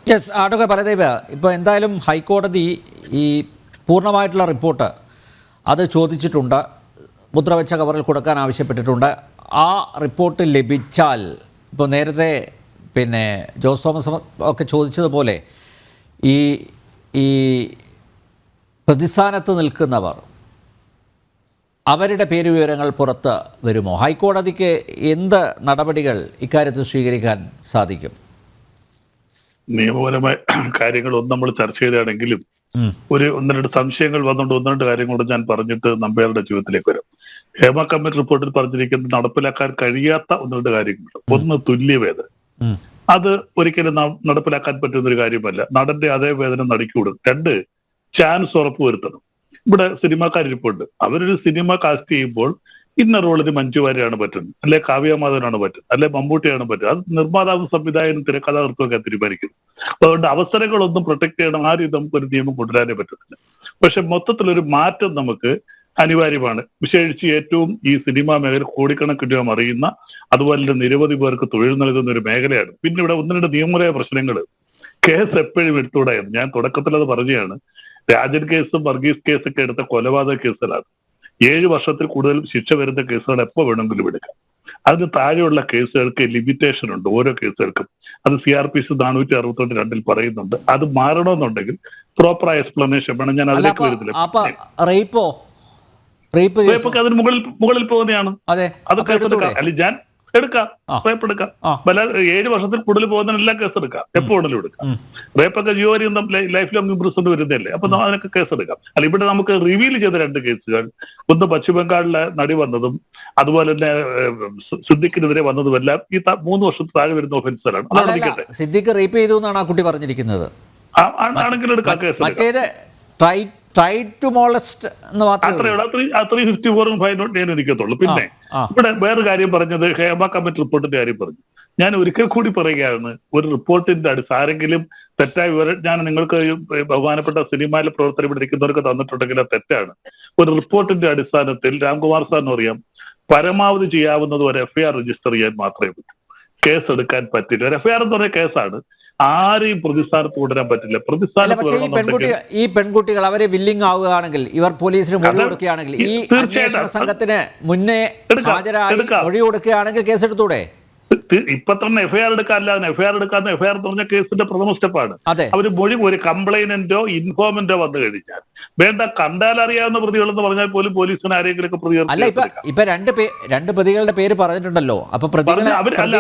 Yes ആട്ടൊക്കെ പറയുന്നത് ഇപ്പോൾ എന്തായാലും ഹൈക്കോടതി ഈ പൂർണ്ണമായിട്ടുള്ള റിപ്പോർട്ട് അത് ചോദിച്ചിട്ടുണ്ട്, മുദ്രവെച്ച കവറിൽ കൊടുക്കാൻ ആവശ്യപ്പെട്ടിട്ടുണ്ട്. ആ റിപ്പോർട്ട് ലഭിച്ചാൽ ഇപ്പോൾ നേരത്തെ ജോസ് തോമസ് ഒക്കെ ചോദിച്ചതുപോലെ ഈ ഈ പ്രതിസ്ഥാനത്ത് നിൽക്കുന്നവർ അവരുടെ പേര് വിവരങ്ങൾ പുറത്ത് വരുമോ? ഹൈക്കോടതിക്ക് എന്ത് നടപടികൾ ഇക്കാര്യത്തിൽ സ്വീകരിക്കാൻ സാധിക്കും? നിയമപരമായ കാര്യങ്ങളൊന്നും നമ്മൾ ചർച്ച ചെയ്താണെങ്കിലും ഒന്ന് രണ്ട് സംശയങ്ങൾ വന്നുകൊണ്ട് ഒന്ന് രണ്ട് കാര്യങ്ങളോട് ഞാൻ പറഞ്ഞിട്ട് നമ്പ്യാരുടെ ജീവിതത്തിലേക്ക് വരും. ഹേമ കമ്മിറ്റി റിപ്പോർട്ടിൽ പറഞ്ഞിരിക്കുന്നത് നടപ്പിലാക്കാൻ കഴിയാത്ത ഒന്ന് രണ്ട് കാര്യങ്ങളുണ്ട്. ഒന്ന്, തുല്യവേതനം. അത് ഒരിക്കലും നടപ്പിലാക്കാൻ പറ്റുന്ന ഒരു കാര്യമല്ല. നടന്റെ അതേ വേതനം നടിക്ക് കൊടുക്കും. രണ്ട്, ചാൻസ് ഉറപ്പുവരുത്തണം. ഇവിടെ സിനിമാക്കാരിപ്പുണ്ട്, അവരൊരു സിനിമ കാസ്റ്റ് ചെയ്യുമ്പോൾ ഇന്ന റോളിന് മഞ്ജു വാര്യരാണ് പറ്റുന്നത്, അല്ലെ കാവ്യമാധവനാണ് പറ്റുന്നത്, അല്ലെ മമ്മൂട്ടിയാണ് പറ്റുന്നത്. അത് നിർമ്മാതാവും സംവിധായകനും തിരക്കഥാകൃത്തുമൊക്കെ തീരുമാനിക്കുന്നു. അതുകൊണ്ട് അവസരങ്ങളൊന്നും പ്രൊട്ടക്ട് ചെയ്യണം ആ രീതി നമുക്കൊരു നിയമം കൊണ്ടുവരാനേ പറ്റത്തില്ല. പക്ഷെ മൊത്തത്തിലൊരു മാറ്റം നമുക്ക് അനിവാര്യമാണ്. വിശേഷിച്ച് ഏറ്റവും ഈ സിനിമാ മേഖല കോടിക്കണക്കിന് രൂപ അറിയുന്ന, അതുപോലെ തന്നെ നിരവധി പേർക്ക് തൊഴിൽ നൽകുന്ന ഒരു മേഖലയാണ്. പിന്നെ ഇവിടെ ഒന്ന് രണ്ട് നിയമപരമായ പ്രശ്നങ്ങൾ. കേസ് എപ്പോഴും എടുത്തുകൂടായിരുന്നു. ഞാൻ തുടക്കത്തിൽ അത് പറഞ്ഞതാണ്. രാജൻ കേസും വർഗീസ് കേസൊക്കെ എടുത്ത കൊലപാതക കേസുകളാണ്. 7 വർഷത്തിൽ കൂടുതൽ ശിക്ഷ വരുന്ന കേസുകൾ എപ്പോൾ വേണമെങ്കിലും എടുക്കാം. അതിന് താഴെയുള്ള കേസുകൾക്ക് ലിമിറ്റേഷൻ ഉണ്ട് ഓരോ കേസുകൾക്കും. അത് CRPC 462 പറയുന്നുണ്ട്. അത് മാറണമെന്നുണ്ടെങ്കിൽ പ്രോപ്പറായ എക്സ്പ്ലനേഷൻ വേണം. ഞാൻ അതിലേക്ക് വരുന്നില്ല. റേപ്പൊക്കെ അതിന് മുകളിൽ പോകുന്നതാണ്. അത് കേസെടുക്കാം. അല്ലെങ്കിൽ ഞാൻ എടുക്കാം, റേപ്പ് എടുക്കാം. 7 വർഷത്തിൽ കൂടുതൽ പോകുന്ന എല്ലാ കേസ് എടുക്കാം, എപ്പോ വേണമെങ്കിലും എടുക്കാം. റേപ്പൊക്കെ ജീവപര്യന്തം ലൈഫ് ലോങ് ഇംപ്രിസൺമെന്റ് വരുന്നതല്ലേ. അപ്പൊ അതിനൊക്കെ കേസ് എടുക്കാം. അല്ല, ഇവിടെ നമുക്ക് റിവീൽ ചെയ്ത 2 കേസുകൾ, ഒന്ന് പശ്ചിമ ബംഗാളിലെ നടി വന്നതും അതുപോലെ തന്നെ സിദ്ദിഖിനെതിരെ വന്നതുമെല്ലാം ഈ 3 വർഷത്തിൽ താഴെ വരുന്ന ഒഫൻസുകളാണ്. അതാണ് സിദ്ദിഖ് റേപ്പ് ചെയ്തു എന്നാണ് ആ കുട്ടി പറഞ്ഞിരിക്കുന്നത്. ആണെങ്കിൽ എടുക്കാം കേസ്. ട്രൈ ടു മോളസ്റ്റ് എന്ന് മാത്രമേ 354 ഫൈൻ ഇരിക്കത്തുള്ളൂ. പിന്നെ ഇവിടെ വേറെ കാര്യം പറഞ്ഞത് ഹേമ കമ്മിറ്റി റിപ്പോർട്ടിന്റെ കാര്യം പറഞ്ഞു. ഞാൻ ഒരിക്കൽ കൂടി പറയുകയാണ്, ഒരു റിപ്പോർട്ടിന്റെ ആരെങ്കിലും തെറ്റായ വിവരം ഞാൻ നിങ്ങൾക്ക് ബഹുമാനപ്പെട്ട സിനിമയിലെ പ്രവർത്തനം ഇവിടെ ഇരിക്കുന്നവർക്ക് തന്നിട്ടുണ്ടെങ്കിൽ അത് തെറ്റാണ്. ഒരു റിപ്പോർട്ടിന്റെ അടിസ്ഥാനത്തിൽ രാംകുമാർ സാറിന് അറിയാം, പരമാവധി ചെയ്യാവുന്നത് ഒരു FIR രജിസ്റ്റർ ചെയ്യാൻ മാത്രമേ പറ്റൂ. കേസ് എടുക്കാൻ പറ്റില്ല. ഒരു FIR എന്ന് പറഞ്ഞ കേസാണ്. ആരെയും പ്രതിസ്ഥാനത്ത് കൊണ്ടുവരാൻ പറ്റില്ല. ഈ പെൺകുട്ടികൾ അവരെ വില്ലിങ് ആവുകയാണെങ്കിൽ, ഇവർ പോലീസിന് മൊഴി കൊടുക്കുകയാണെങ്കിൽ, ഈ അന്വേഷണ സംഘത്തിന് മുന്നേ ഹാജരായി മൊഴി കൊടുക്കുകയാണെങ്കിൽ കേസെടുത്തൂടെ? ഇപ്പൊ തന്നെ FIR എടുക്കാല്ല. FIR എടുക്കാന്ന് FIR എന്ന് പറഞ്ഞ കേസിന്റെ പ്രഥമ സ്റ്റെപ്പാണ്. അവര് മൊഴി ഒരു കംപ്ലൈനന്റോ ഇൻഫോർമന്റോ വന്നു കഴിഞ്ഞാൽ വേണ്ട, കണ്ടാൽ അറിയാവുന്ന പ്രതികളെന്ന് പറഞ്ഞാൽ പോലും പോലീസിന് ആരെങ്കിലും അല്ല. ഇപ്പൊ രണ്ട് പ്രതികളുടെ പേര് പറഞ്ഞിട്ടുണ്ടല്ലോ. അപ്പൊ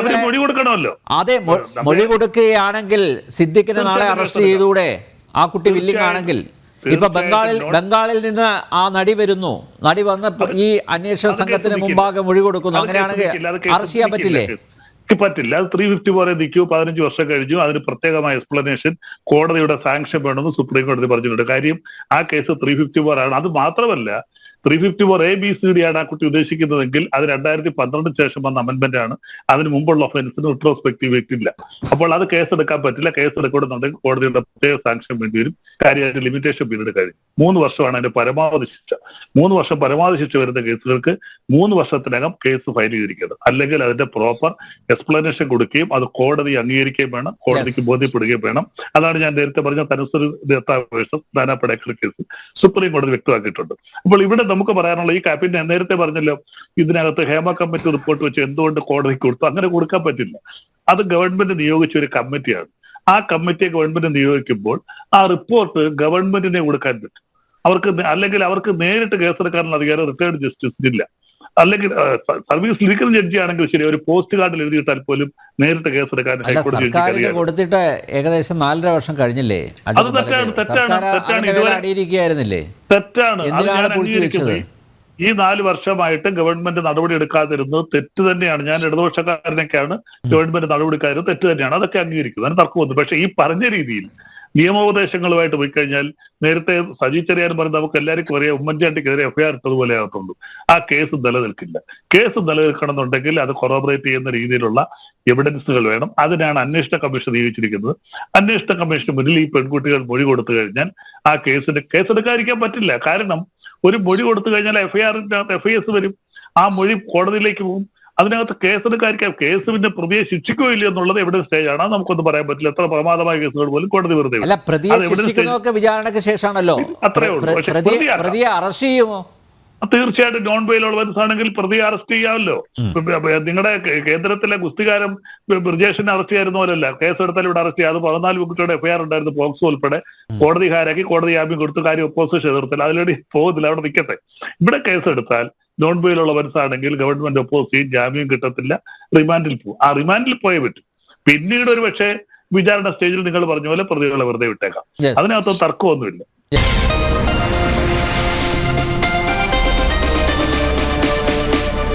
അവര് മൊഴി കൊടുക്കണമല്ലോ. അതെ, മൊഴി കൊടുക്കുകയാണെങ്കിൽ സിദ്ദിഖിനെ നാളെ അറസ്റ്റ് ചെയ്തൂടെ? ആ കുട്ടി വില്ലിങ് ആണെങ്കിൽ. ഇപ്പൊ ബംഗാളിൽ നിന്ന് ആ നടി വരുന്നു, നടി വന്ന് ഈ അന്വേഷണ സംഘത്തിന് മുമ്പാകെ മൊഴി കൊടുക്കുന്നു. അങ്ങനെയാണെങ്കിൽ അറസ്റ്റ് ചെയ്യാൻ പറ്റില്ലേ? പറ്റില്ല. അത് 354 നിൽക്കൂ. 15 വർഷം കഴിഞ്ഞു. അതിന് പ്രത്യേകമായ എക്സ്പ്ലനേഷൻ കോടതിയുടെ സാങ്ഷൻ വേണമെന്ന് സുപ്രീം കോടതി പറഞ്ഞിട്ടുണ്ട്. കാര്യം ആ കേസ് 354 ആണ്. അത് മാത്രമല്ല, 354 ABCD ആണ് ആ കുട്ടി ഉദ്ദേശിക്കുന്നതെങ്കിൽ അത് 2012 ശേഷം വന്ന അമെന്റ്മെന്റ് ആണ്. അതിന് മുമ്പുള്ള ഒഫൻസിന് റിട്രോസ്പെക്റ്റീവ് ഇല്ല. അപ്പോൾ അത് കേസെടുക്കാൻ പറ്റില്ല. കേസ് എടുക്കണമെന്നുണ്ടെങ്കിൽ കോടതിയുടെ പ്രത്യേക സാങ്ഷൻ വേണ്ടി വരും. കാര്യമായിട്ട് ലിമിറ്റേഷൻ പീരീഡ് കഴിഞ്ഞു. 3 വർഷമാണ് അതിന്റെ പരമാവധി ശിക്ഷ. 3 വർഷം പരമാവധി ശിക്ഷ വരുന്ന കേസുകൾക്ക് 3 വർഷത്തിനകം കേസ് ഫയൽ ചെയ്തിരിക്കുന്നത്. അല്ലെങ്കിൽ അതിന്റെ പ്രോപ്പർ എക്സ്പ്ലനേഷൻ കൊടുക്കുകയും അത് കോടതി അംഗീകരിക്കുകയും വേണം, കോടതിക്ക് ബോധ്യപ്പെടുകയും വേണം. അതാണ് ഞാൻ നേരത്തെ പറഞ്ഞ തനുസർ ദത്ത വേഴ്സസ് നാനാ പടേക്കർ കേസ് സുപ്രീം കോടതി വ്യക്തമാക്കിയിട്ടുണ്ട്. അപ്പോൾ ഇവിടെ നമുക്ക് പറയാനുള്ള ഈ പിന്നെ നേരത്തെ പറഞ്ഞല്ലോ, ഇതിനകത്ത് ഹേമ കമ്മിറ്റി റിപ്പോർട്ട് വെച്ച് എന്തുകൊണ്ട് കോടതിക്ക് കൊടുത്തു? അങ്ങനെ കൊടുക്കാൻ പറ്റില്ല. അത് ഗവൺമെന്റ് നിയോഗിച്ച ഒരു കമ്മിറ്റിയാണ്. ആ കമ്മിറ്റിയെ ഗവൺമെന്റ് നിയോഗിക്കുമ്പോൾ ആ റിപ്പോർട്ട് ഗവൺമെന്റിനെ കൊടുക്കാൻ പറ്റും. അല്ലെങ്കിൽ അവർക്ക് നേരിട്ട് കേസെടുക്കാനുള്ള അധികാരം റിട്ടയർഡ് ജസ്റ്റിസിനില്ല. അല്ലെങ്കിൽ സർവീസിൽ ഇരിക്കുന്ന ജഡ്ജി ആണെങ്കിൽ ശരി, ഒരു പോസ്റ്റ് കാർഡിൽ എഴുതിയിട്ടാൽ പോലും നേരിട്ട് കേസെടുക്കാൻ കൊടുത്തിട്ട് ഏകദേശം 4.5 വർഷം കഴിഞ്ഞില്ലേ? അത് തെറ്റാണ്. ഈ 4 വർഷമായിട്ട് ഗവൺമെന്റ് നടപടി എടുക്കാതിരുന്നത് തെറ്റ് തന്നെയാണ്. ഞാൻ ഇടതുപക്ഷക്കാരനൊക്കെയാണ്. ഗവൺമെന്റ് നടപടി എടുക്കാതിരുന്നത് തെറ്റ് തന്നെയാണ്. അതൊക്കെ അംഗീകരിക്കുന്നു, അതിന് തർക്കമൊന്നും. പക്ഷെ ഈ പറഞ്ഞ രീതിയിൽ നിയമോപദേശങ്ങളുമായിട്ട് പോയി കഴിഞ്ഞാൽ, നേരത്തെ സജി ചെറിയാൻ പറഞ്ഞ് നമുക്ക് എല്ലാവർക്കും അറിയാം, ഉമ്മൻചാണ്ടിക്കെതിരെ FIR ഇട്ടതുപോലെ ആകത്തുള്ളൂ. ആ കേസ് നിലനിൽക്കില്ല. കേസ് നിലനിൽക്കണമെന്നുണ്ടെങ്കിൽ അത് കൊറോബറേറ്റ് ചെയ്യുന്ന രീതിയിലുള്ള എവിഡൻസുകൾ വേണം. അതിനാണ് അന്വേഷണ കമ്മീഷൻ നിയോഗിച്ചിരിക്കുന്നത്. അന്വേഷണ കമ്മീഷന് മുന്നിൽ ഈ പെൺകുട്ടികൾ മൊഴി കൊടുത്തു കഴിഞ്ഞാൽ ആ കേസെടുക്കാതിരിക്കാൻ പറ്റില്ല. കാരണം ഒരു മൊഴി കൊടുത്തു കഴിഞ്ഞാൽ FIS വരും. ആ മൊഴി കോടതിയിലേക്ക് പോകും. അതിനകത്ത് കേസെടുക്കാതിരിക്കാം. കേസ് പിന്നെ പ്രതിയെ ശിക്ഷിക്കോ ഇല്ല എന്നുള്ളത് എവിഡൻസ് സ്റ്റേജാണ്. അത് നമുക്കൊന്നും പറയാൻ പറ്റില്ല. എത്ര പ്രമാദമായ കേസുകൾ പോലും കോടതി വെറുതെ അല്ല, പ്രതിയെ ശിക്ഷിക്കുന്നതൊക്കെ വിചാരണയ്ക്ക് ശേഷമാണല്ലോ. അത്രേ ഉള്ളൂ. പക്ഷേ പ്രതിയെ അറസ്റ്റ് ചെയ്യുമോ? തീർച്ചയായിട്ടും നോൺ ബെയിലുള്ള ആണെങ്കിൽ പ്രതിയെ അറസ്റ്റ് ചെയ്യാമല്ലോ. നിങ്ങളുടെ കേന്ദ്രത്തിലെ ഗുസ്തികാരം ബ്രിജേഷിനെ അറസ്റ്റ് ചെയ്യായിരുന്ന പോലല്ല. കേസെടുത്താൽ ഇവിടെ അറസ്റ്റ് ചെയ്യാതെ 14 വ്യക്തികളുടെ എഫ്ഐആർ ഉണ്ടായിരുന്നു, പോക്സോ ഉൾപ്പെടെ. കോടതി ഹാരാക്കി, കോടതി ജാമ്യം കൊടുത്തു, കാര്യം ഒപ്പോസിഷൻ എതിർത്തില്ല. അതിലൂടെ പോകുന്നില്ല, അവിടെ നിൽക്കട്ടെ. ഇവിടെ കേസെടുത്താൽ നോൺ ബെയിലുള്ള ആണെങ്കിൽ ഗവൺമെന്റ് ഒപ്പോസ് ചെയ്യും, ജാമ്യം കിട്ടത്തില്ല, റിമാൻഡിൽ പോകും. ആ റിമാൻഡിൽ പോയേ പറ്റും. പിന്നീട് ഒരു പക്ഷേ വിചാരണ സ്റ്റേജിൽ നിങ്ങൾ പറഞ്ഞ പോലെ പ്രതികളെ വെറുതെ വിട്ടേക്കാം. അതിനകത്ത് തർക്കമൊന്നുമില്ല.